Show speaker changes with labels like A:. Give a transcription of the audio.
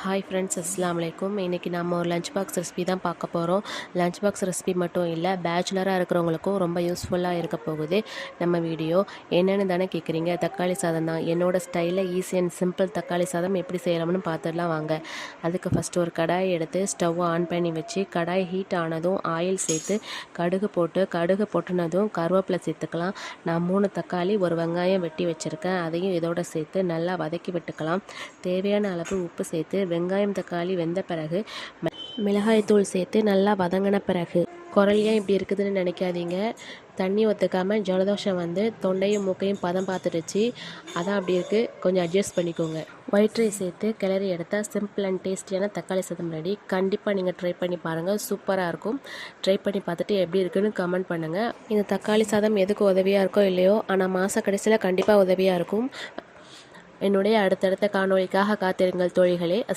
A: Hi friends, அஸ்ஸலாமு அலைக்கும். இன்றைக்கி நம்ம ஒரு லஞ்ச் பாக்ஸ் ரெசிபி தான் பார்க்க போகிறோம். லஞ்ச் பாக்ஸ் ரெசிபி மட்டும் இல்லை, பேச்சுலராக இருக்கிறவங்களுக்கும் ரொம்ப யூஸ்ஃபுல்லாக இருக்க போகுது நம்ம வீடியோ. என்னென்னு தானே கேட்குறீங்க? தக்காளி சாதம் தான். என்னோடய ஸ்டைலில் ஈஸி அண்ட் சிம்பிள் தக்காளி சாதம் எப்படி செய்யலாம்னு பார்த்துடலாம் வாங்க. அதுக்கு ஃபஸ்ட்டு ஒரு கடாயை எடுத்து ஸ்டவ் ஆன் பண்ணி வச்சு, கடாய் ஹீட் ஆனதும் ஆயில் சேர்த்து கடுகு பொட்டுனதும் கருவேப்பிலை சேர்த்துக்கலாம். நான் 3 தக்காளி ஒரு வெங்காயம் வெட்டி வச்சுருக்கேன், அதையும் இதோட சேர்த்து நல்லா வதக்கி விட்டுக்கலாம். தேவையான அளவு உப்பு சேர்த்து வெங்காயம் தக்காளி வெந்த பிறகு மிளகாய்த்தூள் சேர்த்து நல்லா வதங்கின பிறகு குரல் ஏன் இப்படி இருக்குதுன்னு நினைக்காதீங்க. தண்ணி ஒத்துக்காமல் ஜலதோஷம் வந்து தொண்டையும் மூக்கையும் பதம் பார்த்துடுச்சு, அதான் அப்படி இருக்குது, கொஞ்சம் அட்ஜஸ்ட் பண்ணிக்கோங்க. ஒயிட் ரைஸ் சேர்த்து கிளறி எடுத்தால் சிம்பிள் அண்ட் டேஸ்டியான தக்காளி சாதம் ரெடி. கண்டிப்பாக நீங்கள் ட்ரை பண்ணி பாருங்கள், சூப்பராக இருக்கும். ட்ரை பண்ணி பார்த்துட்டு எப்படி இருக்குன்னு கமெண்ட் பண்ணுங்கள். இந்த தக்காளி சாதம் எதுக்கு உதவியாக இருக்கோ இல்லையோ, ஆனால் மாத கடைசியில் கண்டிப்பாக உதவியாக இருக்கும். என்னுடைய அடுத்தடுத்த காணொளிக்காக காத்திருங்கள் தோழிகளே.